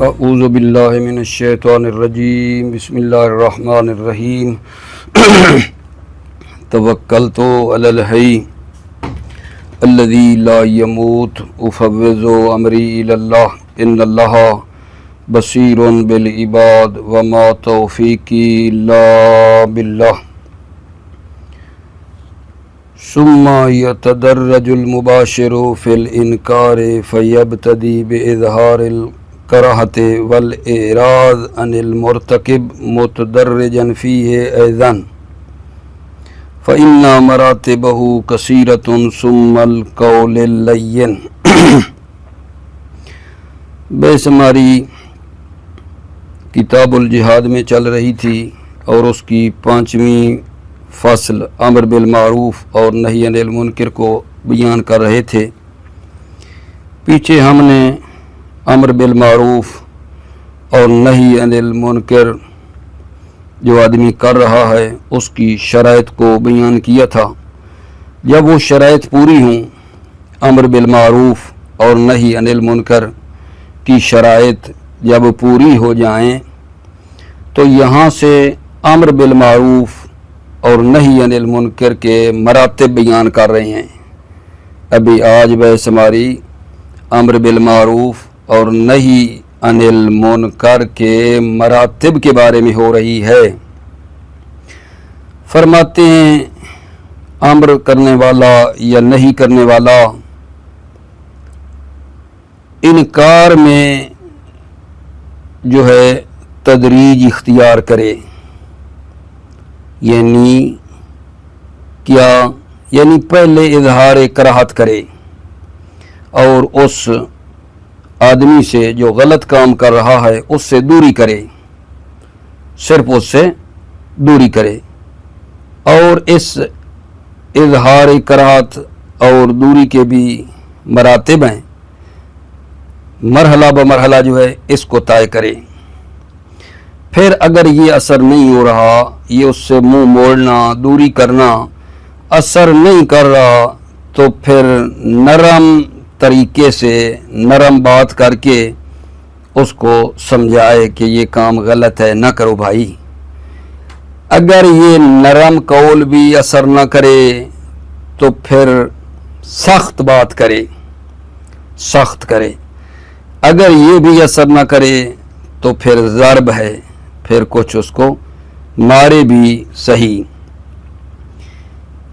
اعوذ باللہ من الشیطان الرجیم بسم اللہ الرحمن الرحیم توکلت علی الحی الذی لا یموت افوض امری الی اللہ ان اللہ بصیر بالعباد وما توفیقی الا باللہ ثم یتدرج المباشر فی الانکار فیبتدی باظہار الکراہۃ والاعراض عن المرتکب متدرجا فیہ ایضا فإن مراتبہ کثیرۃ ثم القول اللین۔ بحث ہماری کتاب الجہاد میں چل رہی تھی اور اس کی 5ویں فصل امر بالمعروف اور نہی عن المنکر کو بیان کر رہے تھے۔ پیچھے ہم نے امر بالمعروف اور نہی عن المنکر جو آدمی کر رہا ہے اس کی شرائط کو بیان کیا تھا۔ جب وہ شرائط پوری ہوں، امر بالمعروف اور نہی عن المنکر کی شرائط جب پوری ہو جائیں تو یہاں سے امر بالمعروف اور نہی عن المنکر کے مراتب بیان کر رہے ہیں۔ ابھی آج بحث ہماری امر بالمعروف اور نہی عن المنکر کے مراتب کے بارے میں ہو رہی ہے۔ فرماتے ہیں امر کرنے والا یا نہیں کرنے والا انکار میں جو ہے تدریج اختیار کرے، یعنی کیا؟ یعنی پہلے اظہار کراہت کرے اور اس آدمی سے جو غلط کام کر رہا ہے اس سے دوری کرے، صرف اس سے دوری کرے۔ اور اس اظہار کراہت اور دوری کے بھی مراتب ہیں، مرحلہ بمرحلہ جو ہے اس کو طے کرے۔ پھر اگر یہ اثر نہیں ہو رہا، یہ اس سے منہ موڑنا، دوری کرنا اثر نہیں کر رہا، تو پھر نرم طریقے سے نرم بات کر کے اس کو سمجھائے کہ یہ کام غلط ہے، نہ کرو بھائی۔ اگر یہ نرم قول بھی اثر نہ کرے تو پھر سخت بات کرے، سخت کرے۔ اگر یہ بھی اثر نہ کرے تو پھر ضرب ہے، پھر کچھ اس کو مارے بھی صحیح۔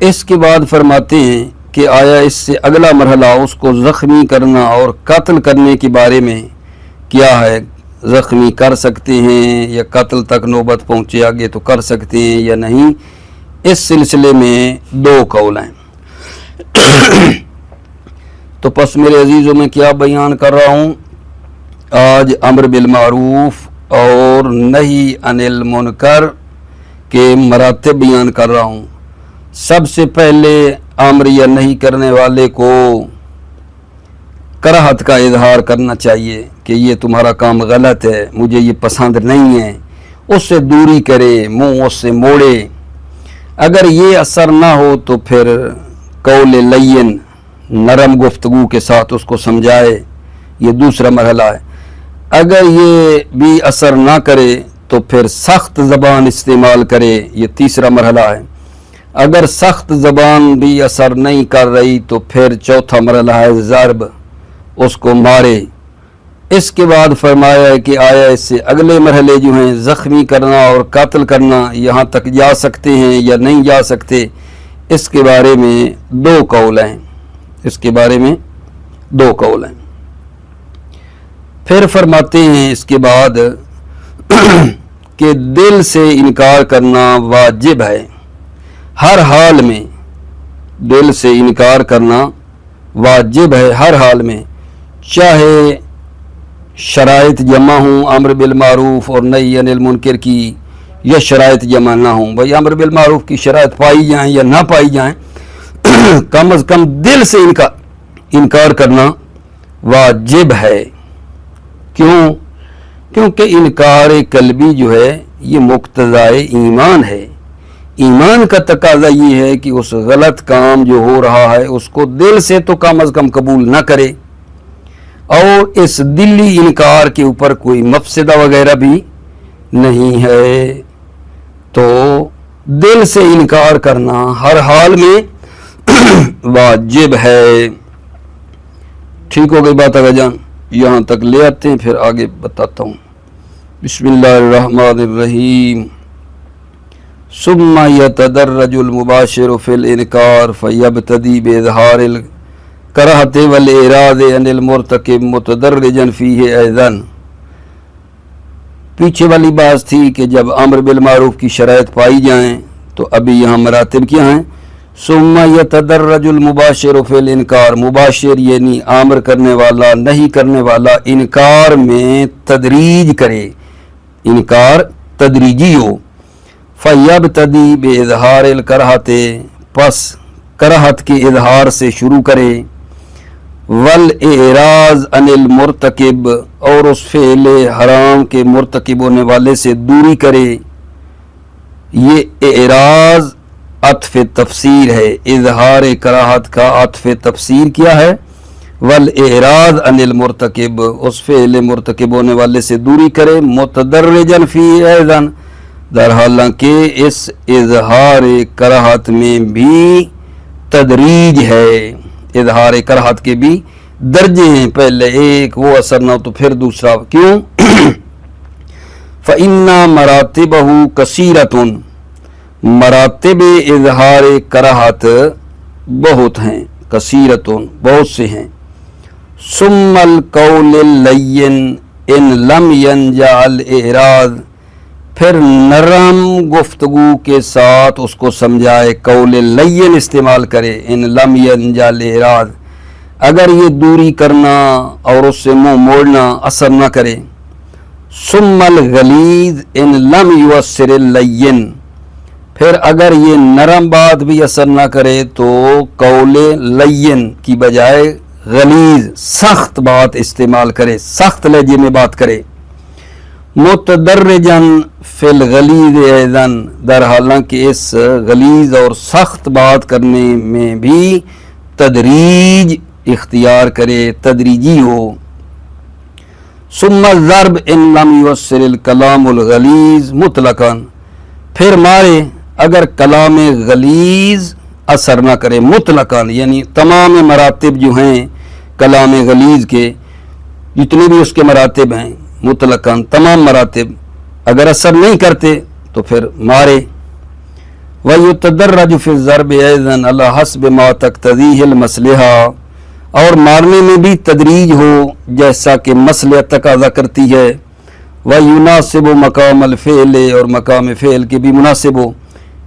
اس کے بعد فرماتے ہیں کہ آیا اس سے اگلا مرحلہ اس کو زخمی کرنا اور قتل کرنے کے بارے میں کیا ہے؟ زخمی کر سکتے ہیں یا قتل تک نوبت پہنچے آگے تو کر سکتے ہیں یا نہیں، اس سلسلے میں 2 قول ہیں۔ تو پس میرے عزیزوں میں کیا بیان کر رہا ہوں؟ آج امر بالمعروف اور نہی عن المنکر کے مراتب بیان کر رہا ہوں۔ سب سے پہلے امر یا نہیں کرنے والے کو کراہت کا اظہار کرنا چاہیے کہ یہ تمہارا کام غلط ہے، مجھے یہ پسند نہیں ہے، اس سے دوری کرے، منہ اس سے موڑے۔ اگر یہ اثر نہ ہو تو پھر قول لین، نرم گفتگو کے ساتھ اس کو سمجھائے، یہ دوسرا مرحلہ ہے۔ اگر یہ بھی اثر نہ کرے تو پھر سخت زبان استعمال کرے، یہ تیسرا مرحلہ ہے۔ اگر سخت زبان بھی اثر نہیں کر رہی تو پھر چوتھا مرحلہ ہے ضرب، اس کو مارے۔ اس کے بعد فرمایا ہے کہ آیا اس سے اگلے مرحلے جو ہیں زخمی کرنا اور قتل کرنا، یہاں تک جا سکتے ہیں یا نہیں جا سکتے، اس کے بارے میں 2 قول ہیں، اس کے بارے میں 2 قول ہیں۔ پھر فرماتے ہیں اس کے بعد کہ دل سے انکار کرنا واجب ہے، ہر حال میں دل سے انکار کرنا واجب ہے، ہر حال میں، چاہے شرائط جمع ہوں امر بالمعروف اور نہی عن المنکر کی، یا شرائط جمع نہ ہوں۔ بھائی امر بالمعروف کی شرائط پائی جائیں یا نہ پائی جائیں، کم از کم دل سے انکار کرنا واجب ہے۔ کیوں؟ کیونکہ انکار قلبی جو ہے یہ مقتضائے ایمان ہے۔ ایمان کا تقاضا یہ ہے کہ اس غلط کام جو ہو رہا ہے اس کو دل سے تو کم از کم قبول نہ کرے، اور اس دلی انکار کے اوپر کوئی مفسدہ وغیرہ بھی نہیں ہے، تو دل سے انکار کرنا ہر حال میں واجب ہے۔ ٹھیک ہو گئی بات آگے جان، یہاں تک لے آتے ہیں پھر آگے بتاتا ہوں۔ بسم اللہ الرحمن الرحیم۔ ثم يتدرج المباشر في الانکار فيبتدي باظہار الکراہۃ والاعراض عن المرتکب متدرجا فیہ ایضا۔ پیچھے والی بات تھی کہ جب امر بالمعروف کی شرائط پائی جائیں تو ابھی یہاں مراتب کیا ہیں؟ ثم يتدرج المباشر فی الانکار، مباشر یعنی امر کرنے والا نہیں کرنے والا انکار میں تدریج کرے، انکار تدریجی ہو۔ فیبتدی باظہار الکراہۃ، پس کراہت کے اظہار سے شروع کرے، والاعراض عن المرتکب، اور اس فعل حرام کے مرتکب ہونے والے سے دوری کرے۔ یہ اعراض عطف تفسیر ہے، اظہار کراہت کا عطف تفسیر کیا ہے؟ والاعراض عن المرتکب، اس فعل مرتکب ہونے والے سے دوری کرے، متدرجا فیہ ایضا، در حالانکہ اس اظہار کراہت میں بھی تدریج ہے، اظہار کراہت کے بھی درجے ہیں، پہلے ایک وہ اثر نہ ہو تو پھر دوسرا، کیوں؟ فَإِنَّ مَرَاتِبَهُ كَثِيرَةٌ، مراتب اظہار کراہت بہت ہیں، کثیرتن بہت سے ہیں۔ ثم القول اللین ان لم ينجع الاعراض، پھر نرم گفتگو کے ساتھ اس کو سمجھائے، قول لین استعمال کرے، ان لم ينجع الاعراض، اگر یہ دوری کرنا اور اس سے منہ موڑنا اثر نہ کرے۔ ثم الغلیظ ان لم یؤثر اللین، پھر اگر یہ نرم بات بھی اثر نہ کرے تو قول لین کی بجائے غلیظ سخت بات استعمال کرے، سخت لہجے میں بات کرے۔ متدرجا فی الغلیظ ایضا، در حالانکہ اس غلیظ اور سخت بات کرنے میں بھی تدریج اختیار کرے، تدریجی ہو۔ ثم الضرب ان لم یؤثر الکلام الغلیظ مطلقا، پھر مارے اگر کلام غلیظ اثر نہ کرے، مطلقاً یعنی تمام مراتب جو ہیں کلام غلیظ کے، جتنے بھی اس کے مراتب ہیں مطلقاً تمام مراتب اگر اثر نہیں کرتے تو پھر مارے۔ وَيُتَدَرَّجُ فِي الضَّرْبِ أَيْضًا عَلَى حَسْبِ مَا تَقْتَضِيهِ الْمَصْلِحَةُ، اور مارنے میں بھی تدریج ہو جیسا کہ مصلحت تقاضا کرتی ہے۔ وَيُنَاسِبُ مقام الفعل، اور مقام فعل کے بھی مناسب ہو۔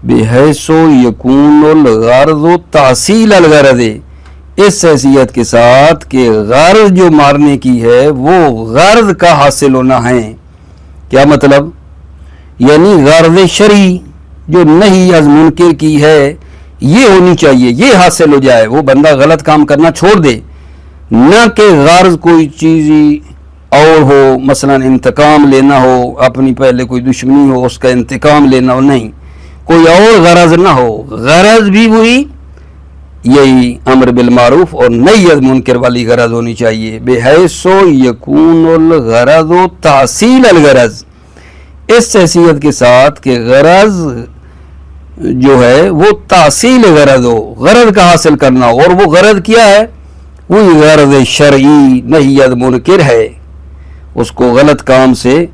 بحیث یکون الغرض تحصیل الغرض، اس حیثیت کے ساتھ کہ غرض جو مارنے کی ہے وہ غرض کا حاصل ہونا ہے۔ کیا مطلب؟ یعنی غرض شرعی جو نہیں از منکر کی ہے یہ ہونی چاہیے، یہ حاصل ہو جائے، وہ بندہ غلط کام کرنا چھوڑ دے، نہ کہ غرض کوئی چیز اور ہو، مثلا انتقام لینا ہو، اپنی پہلے کوئی دشمنی ہو اس کا انتقام لینا ہو، نہیں، کوئی اور غرض نہ ہو، غرض بھی وہی یہی امر بالمعروف اور نہی از منکر والی غرض ہونی چاہیے۔ بحیث یکون الغرض تحصیل الغرض، اس حیثیت کے ساتھ کہ غرض جو ہے وہ تحصیل غرض ہو، غرض کا حاصل کرنا ہو، اور وہ غرض کیا ہے؟ وہی غرض شرعی نہی از منکر ہے، اس کو غلط کام سے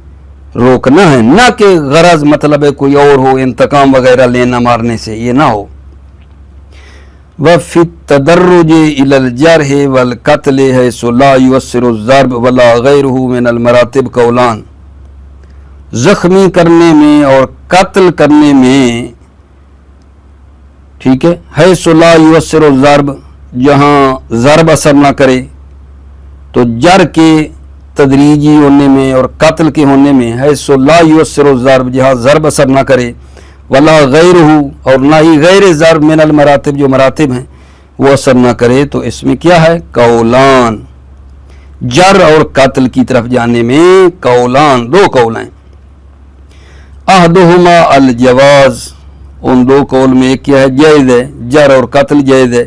روکنا ہے، نہ کہ غرض مطلب ہے کوئی اور ہو، انتقام وغیرہ لینا مارنے سے، یہ نہ ہو۔ وَفِي التَّدَرُّجِ إِلَى الْجَرْحِ وَالْقَتْلِ حَيْثُ لَا يُؤَثِّرُ الضَّرْبُ وَلَا غَيْرُهُ مِنَ الْمَرَاتِبِ قَوْلَانِ، زخمی کرنے میں اور قتل کرنے میں، ٹھیک ہے، حَيْثُ لَا يُؤَثِّرُ الضَّرْبُ، جہاں ضرب اثر نہ کرے، تو جر کے تدریجی ہونے میں اور قتل کے ہونے میں، حیث لا یؤثر الضرب، جہاں ضرب اثر نہ کرے، ولا غیرہ، اور نہ ہی غیر ضرب من المراتب، جو مراتب ہیں وہ اثر نہ کرے، تو اس میں کیا ہے؟ قولان، جر اور قتل کی طرف جانے میں قولان، دو قول ہیں۔ احدہما الجواز، ان دو قول میں ایک کیا ہے؟ جائز ہے، جر اور قتل جائز ہے۔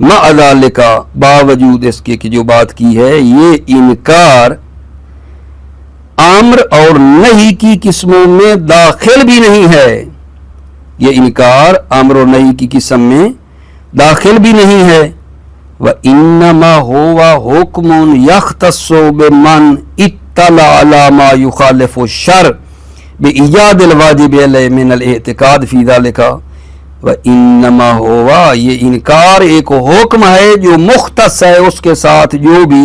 مع ذالک باوجود اس کے کہ جو بات کی ہے یہ انکار امر اور نہی کی قسموں میں داخل بھی نہیں ہے، یہ انکار امر اور نہی کی قسم میں داخل بھی نہیں ہے۔ وَإِنَّمَا هُوَ حُكْمٌ يَخْتَصُّ بِمَنْ اطَّلَعَ عَلَى مَا يُخَالِفُ الشَّرْعَ بِإِيجَادِ الْوَاجِبِ عَلَيْهِ مِنَ الْاعْتِقَادِ فِي ذَلِكَ۔ وَإِنَّمَا هُوَ یہ انکار ایک حکم ہے جو مختص ہے اس کے ساتھ جو بھی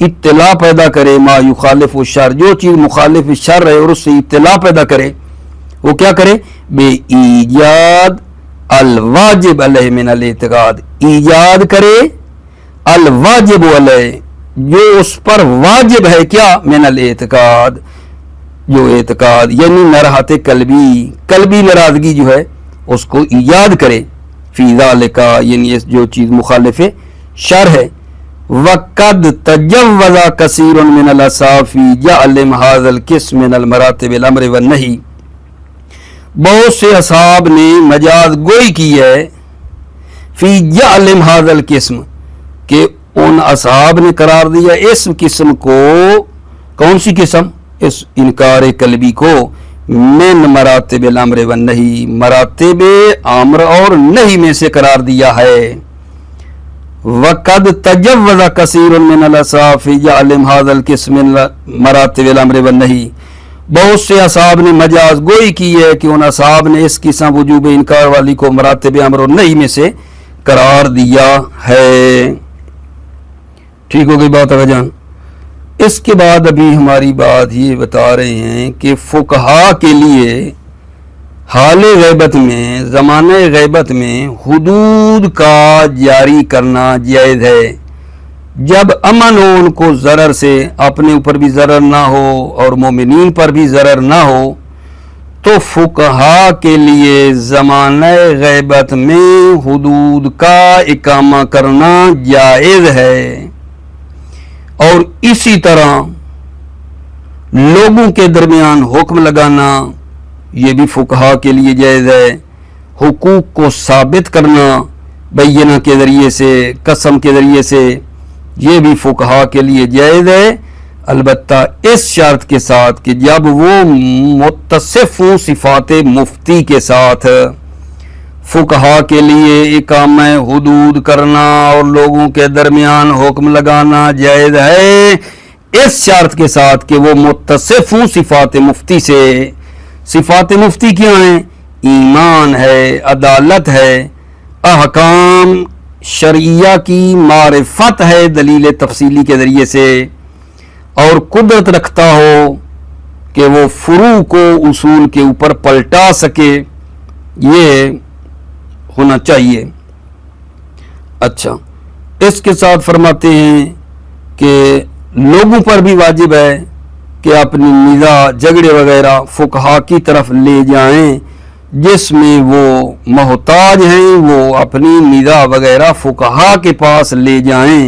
اطلاع پیدا کرے ما یخالف الشرع، جو چیز مخالف شرع ہے اور اس سے اطلاع پیدا کرے، وہ کیا کرے؟ بے ایجاد الواجب علیہ من الاعتقاد، ایجاد کرے الواجب علیہ جو اس پر واجب ہے، کیا؟ من الاعتقاد، جو اعتقاد یعنی نراحت قلبی ناراضگی جو ہے اس کو ایجاد کرے، فی ذالک یعنی جو چیز مخالف شرع ہے۔ وَقَدْ تَجَوَّزَ كَثِيرٌ مِنَ الْأَصْحَابِ فِي جَعْلِ هَذَا الْقِسْمِ مِنَ الْمَرَاتِبِ الْأَمْرِ وَالنَّهِي، بہت سے اصحاب نے مجاز گوئی کی ہے فی جعل هذا القسم کہ ان اصحاب نے قرار دیا اس قسم کو، کون سی قسم؟ اس انکار قلبی کو، من مراتب الامر والنہی، مراتب امر اور نہی میں سے قرار دیا ہے۔ وقد تجوز کثیر من الاصحاب فی جعل هذا القسم من مراتب الامر والنہی، بہت سے اصحاب نے مجاز گوئی کی ہے کہ ان اصحاب نے اس قسم وجوب انکار والی کو مراتب امر اور نہی میں سے قرار دیا ہے۔ ٹھیک ہو گئی بات آقا جان؟ اس کے بعد ابھی ہماری بات یہ بتا رہے ہیں کہ فقہا کے لیے حال غیبت میں، زمانہ غیبت میں حدود کا جاری کرنا جائز ہے، جب امن ہو، ان کو ضرر سے، اپنے اوپر بھی ضرر نہ ہو اور مومنین پر بھی ضرر نہ ہو، تو فقہا کے لیے زمانہ غیبت میں حدود کا اقامہ کرنا جائز ہے۔ اور اسی طرح لوگوں کے درمیان حکم لگانا یہ بھی فقہا کے لیے جائز ہے، حقوق کو ثابت کرنا بینہ کے ذریعے سے، قسم کے ذریعے سے، یہ بھی فقہا کے لیے جائز ہے، البتہ اس شرط کے ساتھ کہ جب وہ متصف ہوں صفات مفتی کے ساتھ۔ فقہا کے لیے اقامہ حدود کرنا اور لوگوں کے درمیان حکم لگانا جائز ہے اس شرط کے ساتھ کہ وہ متصف ہوں صفات مفتی سے۔ صفات مفتی کیا ہیں؟ ایمان ہے، عدالت ہے، احکام شرعیہ کی معرفت ہے دلیل تفصیلی کے ذریعے سے، اور قدرت رکھتا ہو کہ وہ فروع کو اصول کے اوپر پلٹا سکے، یہ ہونا چاہیے۔ اچھا، اس کے ساتھ فرماتے ہیں کہ لوگوں پر بھی واجب ہے کہ اپنی نزاع جھگڑے وغیرہ فقہا کی طرف لے جائیں، جس میں وہ محتاج ہیں وہ اپنی نزاع وغیرہ فقہا کے پاس لے جائیں۔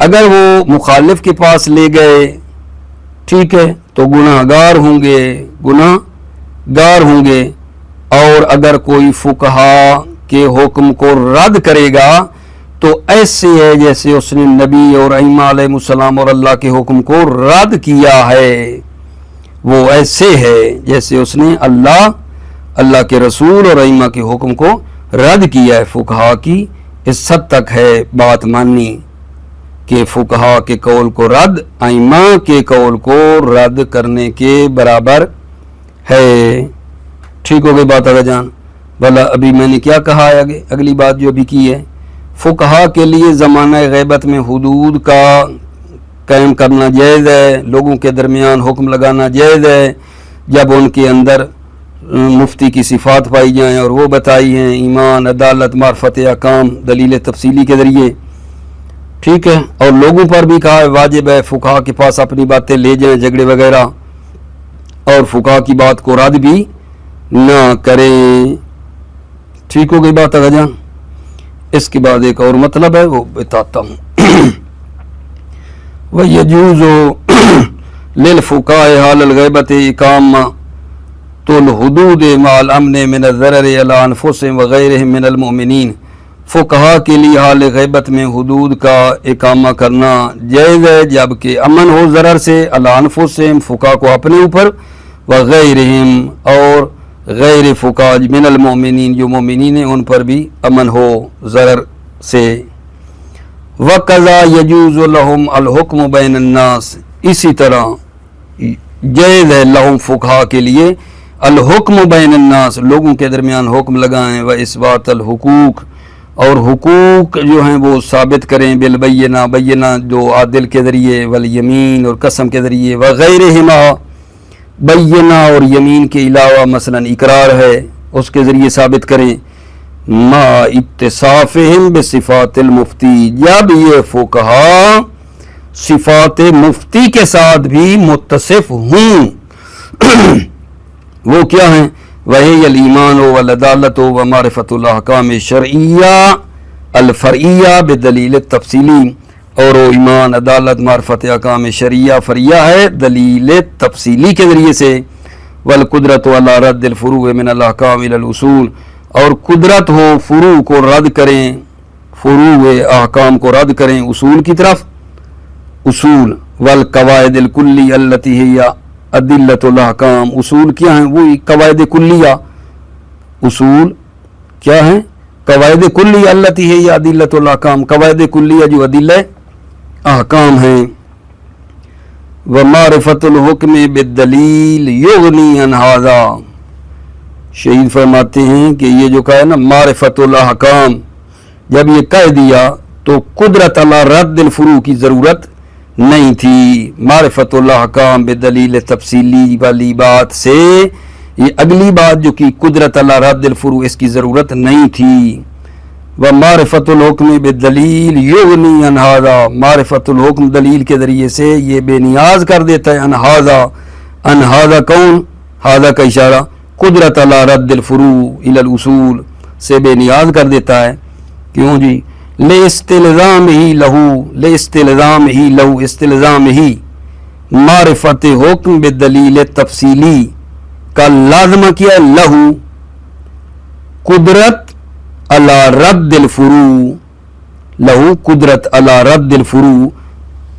اگر وہ مخالف کے پاس لے گئے، ٹھیک ہے، تو گناہ گار ہوں گے، اور اگر کوئی فقہا کے حکم کو رد کرے گا تو ایسے ہے جیسے اس نے نبی اور ائمہ علیہ السلام اور اللہ کے حکم کو رد کیا ہے، وہ ایسے ہے جیسے اس نے اللہ کے رسول اور ائمہ کے حکم کو رد کیا ہے۔ فقہا کی اس حد تک ہے بات ماننی کہ فقہا کے قول کو رد ائمہ کے قول کو رد کرنے کے برابر ہے۔ ٹھیک ہو گئی بات آگے جان؟ بھلا ابھی میں نے کیا کہا ہے؟ اگلی بات جو ابھی کی ہے، فقہا کے لیے زمانہ غیبت میں حدود کا قائم کرنا جائز ہے، لوگوں کے درمیان حکم لگانا جائز ہے جب ان کے اندر مفتی کی صفات پائی جائیں اور وہ بتائی ہیں، ایمان، عدالت، معرفت احکام دلیل تفصیلی کے ذریعے، ٹھیک ہے۔ اور لوگوں پر بھی کہا ہے واجب ہے فقہا کے پاس اپنی باتیں لے جائیں جھگڑے وغیرہ، اور فقہا کی بات کو رد بھی نہ کریں۔ ٹھیک ہو گئی بات آگے جان؟ اس کے بعد ایک اور مطلب ہے وہ بتاتا ہوں۔ وَيَجُوزُ لِلْفُقَهَاءِ حَالَ الْغَيْبَةِ إِقَامَةُ الْحُدُودِ مَعَ الْأَمْنِ مِنَ الضَّرَرِ عَلَى أَنفُسِهِمْ وَغَيْرِهِمْ مِنَ الْمُؤْمِنِينَ۔ فقہا کے لیے حال غیبت میں حدود کا اقامہ کرنا جائز ہے جبکہ امن ہو ضرر سے، علی انفسہم فقہا کو اپنے اوپر، وغیرہم اور غیر فقہا من المؤمنین جو مومنین ہیں ان پر بھی امن ہو ضرر سے۔ وَقَضَا يَجُوزُ لَهُمْ الْحُكْمُ بَيْنَ النَّاسِ، اسی طرح جائز ہے لہم فقہا کے لیے الحکم بین الناس لوگوں کے درمیان حکم لگائیں، و اثبات الحقوق اور حقوق جو ہیں وہ ثابت کریں، بالبینہ بینہ جو عادل کے ذریعے، والیمین اور قسم کے ذریعے، وغیرہما بینہ اور یمین کے علاوہ مثلا اقرار ہے اس کے ذریعے ثابت کریں، ما اتصافہم بصفات المفتی جب یہ فقہا صفات مفتی کے ساتھ بھی متصف ہوں وہ کیا ہیں؟ وہی الایمان والعدالت و معرفت الاحکام الشرعیہ الفرعیہ بدلیل تفصیلی، اور وہ ایمان عدالت معرفت احکام شرعیہ فرعیہ ہے دلیل تفصیلی کے ذریعے سے، والقدرت علی رد الفروع من الاحکام الی الاصول اور قدرت ہو فروع کو رد کریں، فروع احکام کو رد کریں اصول کی طرف، اصول والقواعد الکلی التی ہی ادلۃ الاحکام اصول کیا ہیں؟ وہی قواعد کلیہ، اصول کیا ہیں؟ قواعد کلیہ التی ہی ادلۃ الاحکام قواعد کلیہ جو ادلہ احکام ہیں، ومعرفت الحکم بالدلیل یغنی عن ھذا، شہید فرماتے ہیں کہ یہ جو کہا ہے نا معرفت الاحکام، جب یہ کہہ دیا تو قدرت علی رد الفروع کی ضرورت نہیں تھی، معرفت الاحکام بدلیل تفصیلی والی بات سے یہ اگلی بات جو کی قدرت علی رد الفروع اس کی ضرورت نہیں تھی، ومعرفت الحکم بالدلیل یغنی عن ھذا معرفت الحکم دلیل کے ذریعے سے یہ بے نیاز کر دیتا ہے، عن ھذا کون؟ ھذا کا اشارہ قدرت علی رد الفروع الی الاصول سے بے نیاز کر دیتا ہے، کیوں جی؟ لاستلزام ہی معرفت حکم بدلیل تفصیلی کا لازمہ کیا لہو قدرت علی رد الفروع، لہو قدرت علی رد الفروع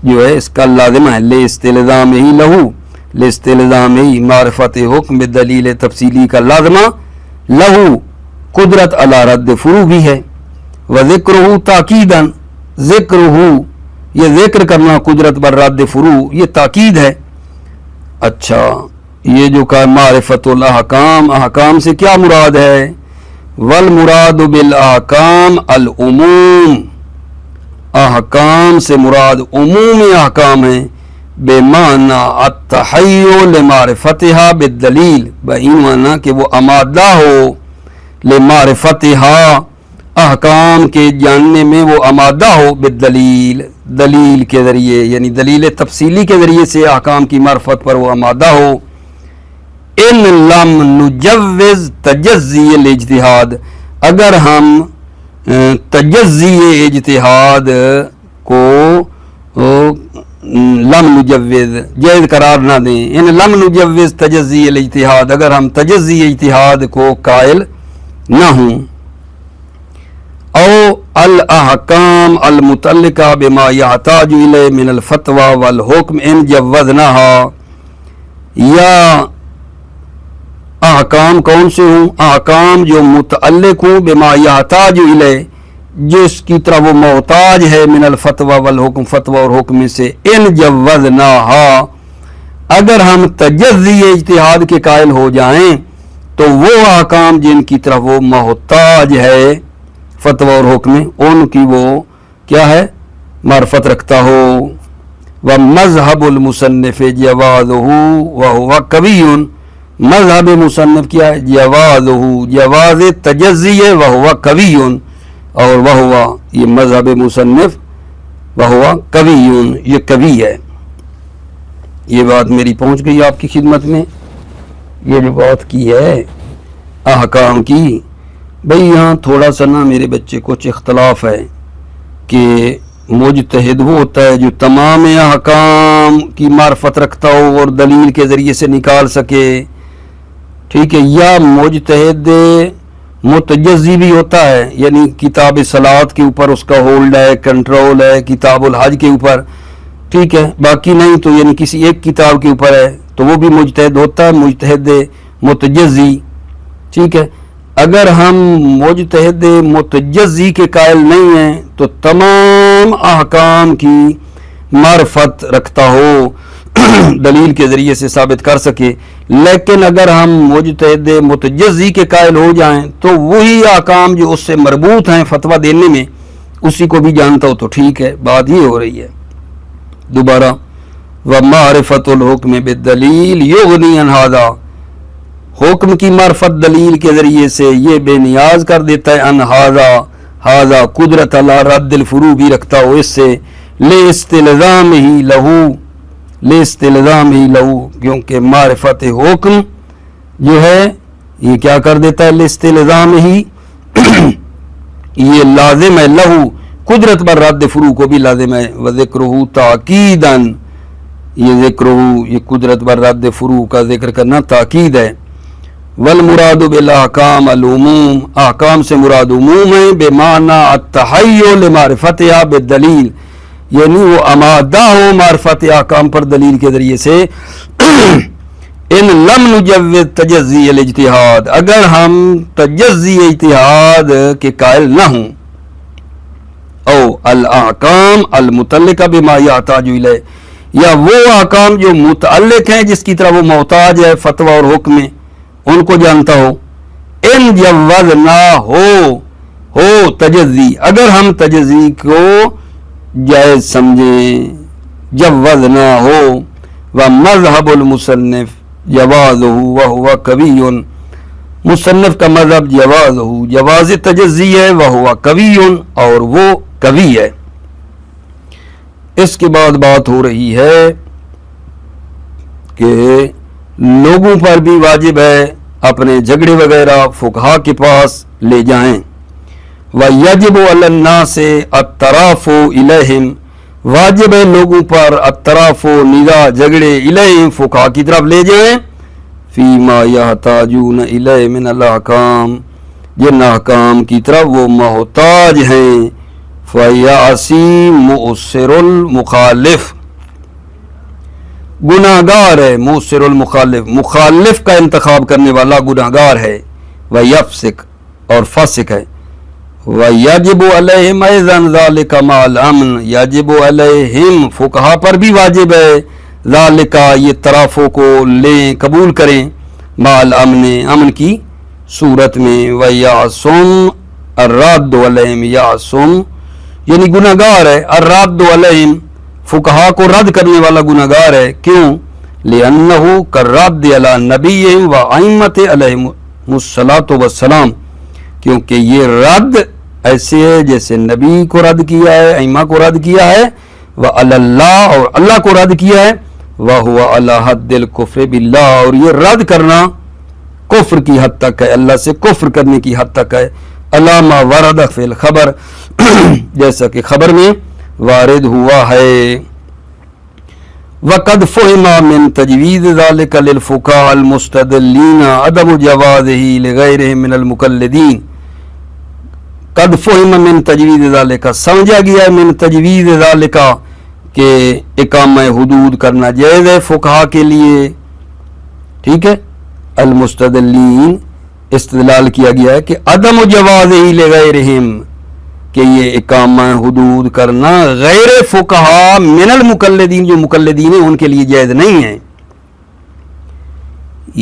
جو ہے اس کا لازمہ ہے لاستلزام ہی معرفت حکم بدلیل تفصیلی کا لازمہ لہو قدرت علی رد فروع بھی ہے، وذکرہ تاکیداً ذکرہ یہ ذکر کرنا قدرت بر رد فروع یہ تاکید ہے۔ اچھا یہ جو کہا معرفت الاحکام احکام سے کیا مراد ہے؟ والمراد بالاحکام العموم احکام سے مراد عموم احکام ہیں، بمعنی التحیّ لمعرفتها بالدلیل بہین معنی کہ وہ آمادہ ہو لمعرفتها احکام کے جاننے میں وہ آمادہ ہو بالدلیل دلیل کے ذریعے یعنی دلیل تفصیلی کے ذریعے سے احکام کی معرفت پر وہ آمادہ ہو، ان لم نجوز تجزی الاجتہاد اگر ہم تجزی اجتہاد کو لم نجوز جائز قرار نہ دیں، ان لم نجوز تجزی الاجتہاد اگر ہم تجزی اجتہاد کو قائل نہ ہوں، او الاحکام المتعلقہ بما یحتاج الیہ من الفتوی والحکم ان جوزناہا، یا احکام کون سے ہوں؟ احکام جو متعلق ہوں بما یحتاج الیہ جس کی طرح وہ محتاج ہے، من الفتوی والحکم فتوی اور حکم سے، ان جوزناہا اگر ہم تجزی اجتہاد کے قائل ہو جائیں تو وہ احکام جن کی طرف وہ محتاج ہے فتوی اور حکم ان کی وہ کیا ہے معرفت رکھتا ہو، ومذہب المصنف جوازہ وہو قوی مذہب مصنف کیا ہے؟ جوازہ جواز تجزی وہو قوی اور وہو یہ مذہب مصنف وہو قوی یہ قوی ہے۔ یہ بات میری پہنچ گئی آپ کی خدمت میں، یہ جو بات کی ہے احکام کی، بھئی یہاں تھوڑا سا نا میرے بچے کچھ اختلاف ہے کہ مجتہد وہ ہوتا ہے جو تمام احکام کی معرفت رکھتا ہو اور دلیل کے ذریعے سے نکال سکے، ٹھیک ہے، یا مجتہد متجزی بھی ہوتا ہے، یعنی کتاب صلات کے اوپر اس کا ہولڈ ہے، کنٹرول ہے، کتاب الحج کے اوپر، ٹھیک ہے، باقی نہیں تو یعنی کسی ایک کتاب کے اوپر ہے تو وہ بھی مجتہد ہوتا ہے، مجتہد متجزی، ٹھیک ہے۔ اگر ہم مجتہد متجزی کے قائل نہیں ہیں تو تمام احکام کی معرفت رکھتا ہو دلیل کے ذریعے سے ثابت کر سکے، لیکن اگر ہم مجتہد متجزی کے قائل ہو جائیں تو وہی احکام جو اس سے مربوط ہیں فتویٰ دینے میں اسی کو بھی جانتا ہو تو ٹھیک ہے۔ بات یہ ہو رہی ہے دوبارہ، وَمَعْرِفَةُ الْحُكْمِ بِالدَّلِيلِ يُغْنِي عَنْ هَذَا، حکم کی معرفت دلیل کے ذریعے سے یہ بے نیاز کر دیتا ہے، عن هذا قدرت علی رد الفروع بھی رکھتا ہو اس سے، لاستلزامہ لہو، کیونکہ معرفت حکم جو ہے یہ کیا کر دیتا ہے، لاستلزامہ یہ لازم ہے، لہو قدرت بر رد فروع کو بھی لازم ہے، وذکرہ تاکیداً، یہ ذکرہ یہ قدرت بر رد فروع کا ذکر کرنا تاکید ہے۔ والمراد بالاحکام العموم، احکام سے مراد عموم ہے، بمعنی التحیل لمعرفتها بالدلیل، یعنی وہ آمادہ ہو معرفت احکام پر دلیل کے ذریعے سے، ان لم نجوز تجزی الاجتہاد، اگر ہم تجزی اجتہاد کے قائل نہ ہوں، او الاحکام المتعلقہ بما یحتاج الیہ، یا وہ احکام جو متعلق ہیں جس کی طرح وہ محتاج ہے فتویٰ اور حکم میں، ان کو جانتا ہو، ان جوز نہ ہو تجزی، اگر ہم تجزی کو جائز سمجھیں، جوز نہ ہو، ومذہب المصنف جوازہ وہو قوی، مصنف کا مذہب جواز تجزی ہے، وہو قوی، اور وہ قوی ہے۔ اس کے بعد بات ہو رہی ہے کہ لوگوں پر بھی واجب ہے اپنے جھگڑے وغیرہ فقہا کے پاس لے جائیں، وَيَجِبُ عَلَى النَّاسِ التَّرَافُ إِلَيْهِمْ، واجب ہے لوگوں پر التَّرَافُ نزاع جھگڑے إِلَيْهِمْ فقہا کی طرف لے جائیں، فِيمَا يَحْتَاجُونَ إِلَيْهِ مِنَ الْأَحْكَامِ، جن احکام کی طرف وہ محتاج ہیں، فَيَعْصِي مُؤْثِرُ الْمُخَالِفِ، گناہگار ہے، مؤثر المخالف، مخالف کا انتخاب کرنے والا گناہگار ہے، وَيَفْسِق، اور فاسق ہے، وَيَجِبُ عَلَيْهِمْ أَيْضًا ذَلِكَ مَعَ الْأَمْنِ، یجب علیہم فقہا پر بھی واجب ہے ذالک، یہ ترافع کو لیں قبول کریں، مع الامن، امن کی صورت میں، وَيَعْصُمْ الرَّدُّ عَلَيْهِمْ، یعصم یعنی گناہگار ہے، الرَّدُّ عَلَيْهِمْ فقہا کو رد کرنے والا گناہگار ہے، کیوں؟ لِأَنَّهُ كَالرَّدِّ عَلَى نَبِيِّهِمْ وَأَئِمَّةِ عَلَيْهِمُ الصَّلَاةُ وَالسَّلَامُ، کیونکہ یہ رد ایسے ہے جیسے نبی کو رد کیا ہے، ائمہ کو رد کیا ہے، وَعَلَى اللَّهِ، اور اللہ کو رد کیا ہے، وَهُوَ عَلَى حَدِّ الْكُفْرِ بِاللَّهِ، اور یہ رد کرنا کفر کی حد تک ہے، اللہ سے کفر کرنے کی حد تک ہے، علامہ ورد فی الخبر، جیسا کہ خبر میں وارد ہوا ہے۔ وقد فہم من تجویز ذلك للفقهاء المستدلین عدم جوازه لغیرهم من المقلدین، قد فہم من تجویز ذلك، سمجھا گیا ہے من تجویز ذلك کہ اقامہ حدود کرنا جائز ہے فقہا کے لیے، ٹھیک ہے، المستدلین استدلال کیا گیا ہے کہ عدم جوازه لغیرهم، کہ یہ اقامہ حدود کرنا غیر فقہا من المقلدین، جو مقلدین ہیں ان کے لیے جائز نہیں ہے۔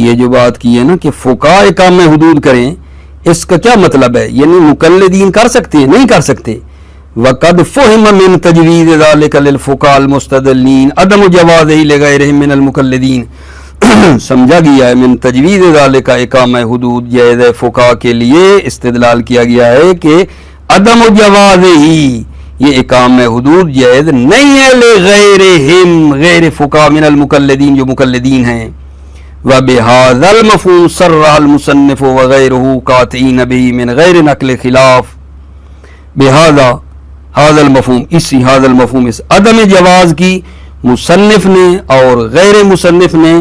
یہ جو بات کی ہے نا کہ فقہا اقامہ حدود کریں، اس کا کیا مطلب ہے؟ یعنی مقلدین کر سکتے ہیں؟ نہیں کر سکتے۔ وقد فہم من تجویز ذلك للفقهاء المستدلین عدم جوازه لغیرهم من المقلدین، سمجھا گیا ہے من تجویز ذلك اقامہ حدود جائز ہے فقہا کے لیے، استدلال کیا گیا ہے کہ عدم جواز ہی، یہ اقامہ حدود جائز نہیں ہے، لغیرہم، غیر فقہا من المقلدین، جو مقلدین ہیں، وبہذا المفہوم صرح المصنف وغیرہ قاطعین به من غیر نقل خلاف، بہذا هذا المفہوم، اسی هذا المفہوم، اس عدم جواز کی مصنف نے اور غیر مصنف نے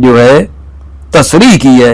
جو ہے تصریح کی ہے،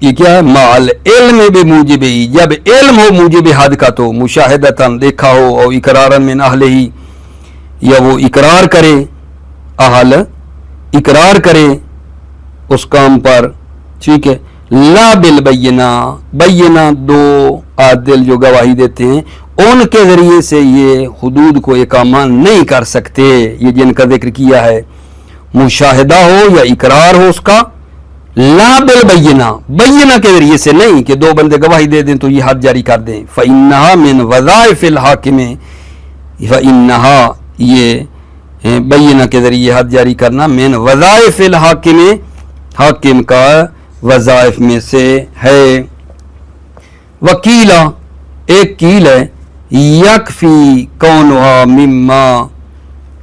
یہ کیا ہے؟ مال علم بموجب ہی، جب علم ہو موجب حد کا تو مشاہدتاً دیکھا ہو، اور اقرارن من اہل ہی، یا وہ اقرار کرے، اہل اقرار کرے اس کام پر، ٹھیک ہے، لا بالبینہ، بینہ دو عادل جو گواہی دیتے ہیں ان کے ذریعے سے یہ حدود کو اقامہ نہیں کر سکتے، یہ جن کا ذکر کیا ہے، مشاہدہ ہو یا اقرار ہو اس کا، لا بالبینہ، بینہ کے ذریعے سے نہیں کہ دو بندے گواہی دے دیں تو یہ حد جاری کر دیں، فإنہا من وظائف الحاکم، فإنہا یہ بینہ کے ذریعے حد جاری کرنا من وظائف الحاکم، حاکم کا وظائف میں سے ہے۔ وکیلا، ایک کیل ہے، یکفی کونہا مما،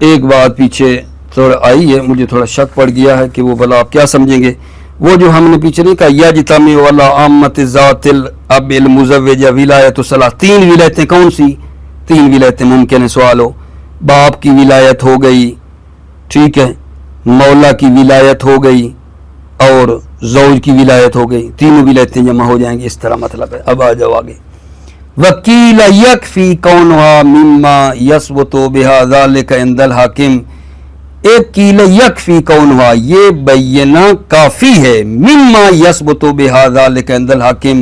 ایک بات پیچھے تھوڑا آئی ہے، مجھے تھوڑا شک پڑ گیا ہے کہ وہ بھلا آپ کیا سمجھیں گے، وہ جو ہم نے پیچھے نہیں کہا یجتمع علی عامۃ ذات الاب المزوجہ ولایت صلاح، تین ولایتیں کون سی؟ تین ولایتیں ممکن ہے سوال ہو، باپ کی ولایت ہو گئی، ٹھیک ہے، مولا کی ولایت ہو گئی اور زوج کی ولایت ہو گئی، تینوں ولایتیں جمع ہو جائیں گی، اس طرح مطلب ہے۔ اب آ جاؤ آگے، وکیل یکفی کونہا مما یثبت بہا ذلک عند الحاکم، ایک کیل یکفی کونہا، یہ بینہ کافی ہے، مما یثبت بہا ذلک عند الحاکم،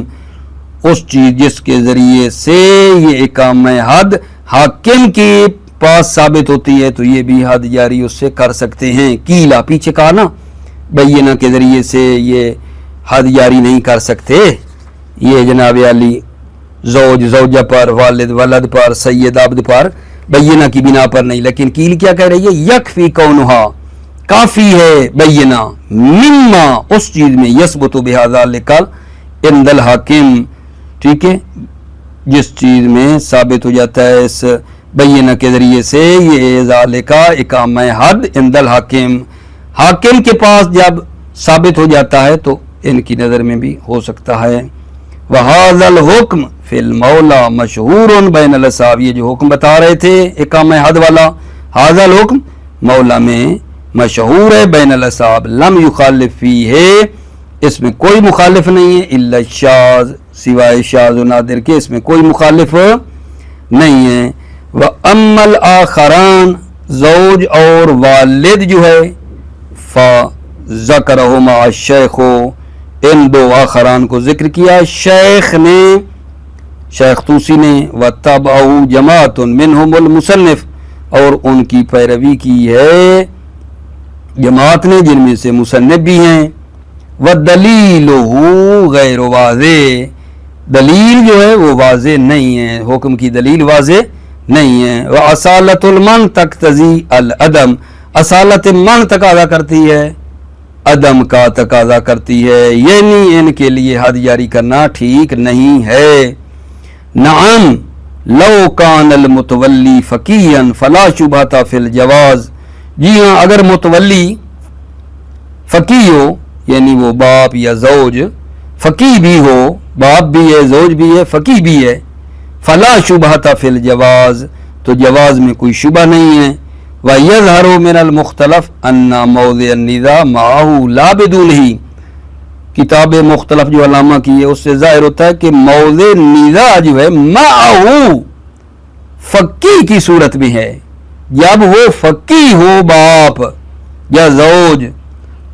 اس چیز جس کے ذریعے سے یہ اقامہ حد حاکم کے پاس ثابت ہوتی ہے تو یہ بھی حد جاری اس سے کر سکتے ہیں۔ کیلا پیچھے کہا نا بینہ کے ذریعے سے یہ حد جاری نہیں کر سکتے، یہ جناب علی زوج زوجہ پر، والد ولد پر، سید عبد پر بینہ کی بنا پر نہیں، لیکن کیل کیا کہہ رہی ہے؟ یکفی کونہا، کافی ہے بینہ، مما اس چیز میں، یثبت بہا ذلک عند الحاکم، ٹھیک ہے، جس چیز میں ثابت ہو جاتا ہے اس بینہ کے ذریعے سے یہ ذالک اقامہ حد عند الحاکم، حاکم کے پاس جب ثابت ہو جاتا ہے تو ان کی نظر میں بھی ہو سکتا ہے۔ وَهَذَا الْحُكْمُ فِي الْمَوْلَى مَشْهُورٌ بَيْنَ الْأَصْحَابِ، یہ جو حکم بتا رہے تھے اقامہ حد والا، هذا الحکم مولا میں مشہور ہے، بین الاصحاب لم یخالف فیہ، اس میں کوئی مخالف نہیں ہے، الا الشاذ، سوائے شاذ و نادر کے اس میں کوئی مخالف نہیں ہے۔ وَأَمَّا الْآخَرَانِ، زوج اور والد جو ہے، فَذَكَرَهُمَا الشَّيْخُ، ان دو آخران کو ذکر کیا شیخ نے، شیخ طوسی نے، وَتَّبَعُوا جَمَاعَةٌ مِّنْهُمُ الْمُصَنِّفُ، اور ان کی پیروی کی ہے جماعت نے جن میں سے مصنف بھی ہیں۔ وَدَلِيلُهُ غَيْرُ وَاضِحٍ، دلیل جو ہے وہ واضح نہیں ہے، حکم کی دلیل واضح نہیں ہے۔ وَأَصَالَةُ الْمَنْ تَقْتَضِي الْعَدَمَ، اصالت من تقاضا کرتی ہے، عدم کا تقاضا کرتی ہے، یعنی ان کے لیے حد جاری کرنا ٹھیک نہیں ہے۔ نعم لو کان المتولی فقیہا فلا شبہۃ فی الجواز، جی ہاں اگر متولی فقیہ ہو، یعنی وہ باپ یا زوج فقیہ بھی ہو، باپ بھی ہے، زوج بھی ہے، فقیہ بھی ہے، فلا شبہۃ فی الجواز، تو جواز میں کوئی شبہ نہیں ہے۔ وَيَظْهَرُ مِنَ الْمُخْتَلَفِ أَنَّ مَوْضِعَ النِّزَاعِ مَعَهُ لَا بِدُونِهِ، کتاب مختلف جو علامہ کی ہے اس سے ظاہر ہوتا ہے کہ موضع نزاع جو ہے معه فقی کی صورت میں ہے، جب وہ فقی ہو باپ یا زوج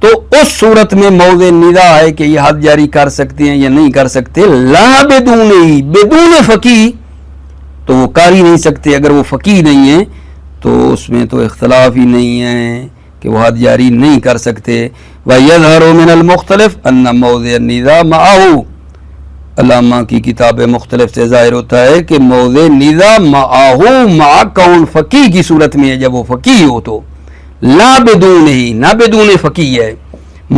تو اس صورت میں موضع نزاع ہے کہ یہ حد جاری کر سکتے ہیں یا نہیں کر سکتے، لا بدونہی، بدون فقی تو وہ کر ہی نہیں سکتے، اگر وہ فقی نہیں ہے تو اس میں تو اختلاف ہی نہیں ہے کہ وہ حد جاری نہیں کر سکتے۔ وَيَظْهَرُ مِنَ الْمُخْتَلِفِ أَنَّ مَوْضِعَ النِّزَاعِ مَعَهُ، علامہ کی کتاب مختلف سے ظاہر ہوتا ہے کہ موضع نزاع معه مع کون فقی کی صورت میں ہے، جب وہ فقی ہو تو، لا بدون ہی، نہ بدون فقی ہے،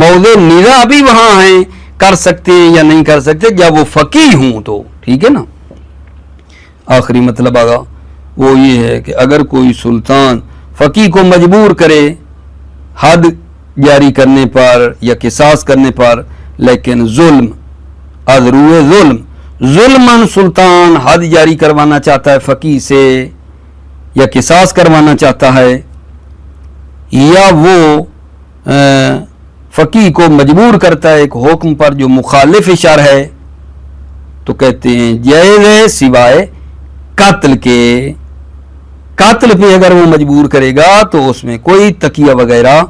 موضع نزاع بھی وہاں ہیں، کر سکتے ہیں یا نہیں کر سکتے جب وہ فقی ہوں تو، ٹھیک ہے نا۔ آخری مطلب آگا وہ یہ ہے کہ اگر کوئی سلطان فقی کو مجبور کرے حد جاری کرنے پر یا قصاص کرنے پر، لیکن ظلم ازروع ظلم، ظلماً سلطان حد جاری کروانا چاہتا ہے فقی سے یا قصاص کروانا چاہتا ہے، یا وہ فقی کو مجبور کرتا ہے ایک حکم پر جو مخالف شرع ہے تو کہتے ہیں جائز ہے سوائے قتل کے. قتل پہ اگر وہ مجبور کرے گا تو اس میں کوئی تقیہ وغیرہ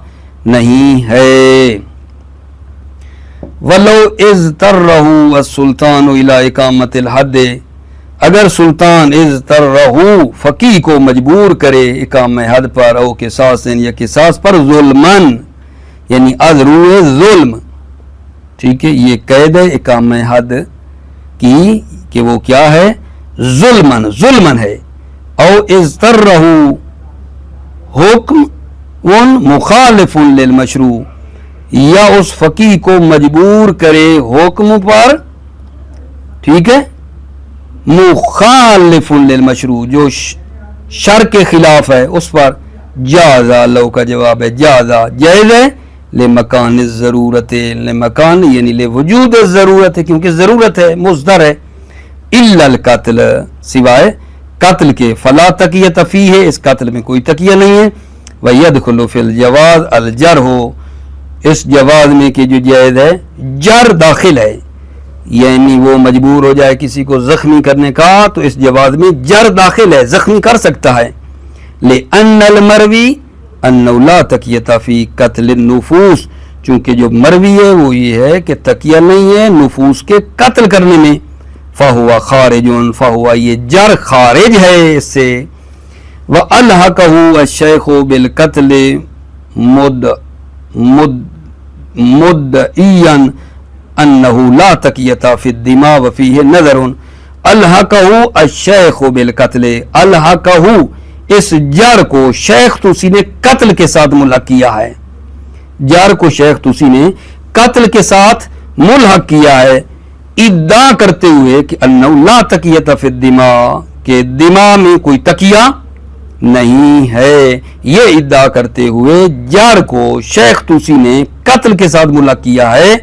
نہیں ہے. ولو اضطرہ السلطان الی اقامت الحد، اگر سلطان اضطرہ فقی کو مجبور کرے اقامہ حد پر او قصاص یا قصاص پر ظلمن یعنی از روئے ظلم. ٹھیک ہے، یہ قید ہے اقامہ حد کی کہ وہ کیا ہے؟ ظلمن ہے. او اضطرہ حکم مخالف للمشروع، یا اس فقی کو مجبور کرے حکم پر، ٹھیک ہے، مخالف للمشروع جو شرع کے خلاف ہے اس پر، جازا لو کا جواب ہے جازا جائز ہے، لمکان الضرورت، لمکان یعنی لوجود الضرورت کیونکہ ضرورت ہے، مصدر ہے، الا القتل سوائے قتل کے، فلا تقیۃ فیہ اس قتل میں کوئی تقیہ نہیں ہے. ویدخل فی الجواز الجرح، اس جواز میں کہ جو جائز ہے جر داخل ہے، یعنی وہ مجبور ہو جائے کسی کو زخمی کرنے کا تو اس جواز میں جر داخل ہے، زخمی کر سکتا ہے. لأن المروی انه لا تقیۃ فی قتل النفوس، چونکہ جو مروی ہے وہ یہ ہے کہ تقیہ نہیں ہے نفوس کے قتل کرنے میں. فہو خارج، فہو یہ جر خارج ہے اس سے. وَأَلْحَقَهُ الشَّيْخُ بِالْقَتْلِ مدعیا انه لا تقیۃ فی الدماء وفیہ نظر. الحقہ الشیخ بالقتل، الحقہ اس جر کو شیخ توسی نے قتل کے ساتھ ملحق کیا ہے، جر کو شیخ توسی نے قتل کے ساتھ ملحق کیا ہے، ادعا کرتے ہوئے کہ انہ لا تقیۃ فی الدماء کہ دماء میں کوئی تقیہ نہیں ہے. یہ ادعا کرتے ہوئے جار کو شیخ توسی نے قتل کے ساتھ ملحق کیا ہے،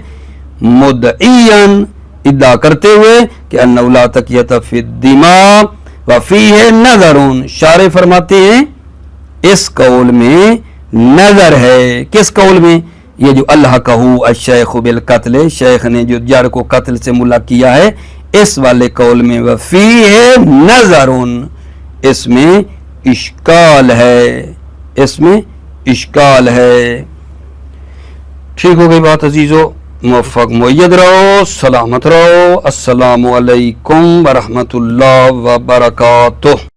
مدعیاً ادعا کرتے ہوئے کہ انہ لا تقیۃ فی الدماء وفیہ نظر. شارح فرماتے ہیں اس قول میں نظر ہے. کس قول میں؟ یہ جو الحقہ الشیخ بالقتل، شیخ نے جو جار کو قتل سے ملحق کیا ہے اس والے قول میں وفیہ نظر، اس میں اشکال ہے، اس میں اشکال ہے. ٹھیک ہو گئی بات عزیزو، موفق مؤید رہو، سلامت رہو. السلام علیکم ورحمۃ اللہ وبرکاتہ.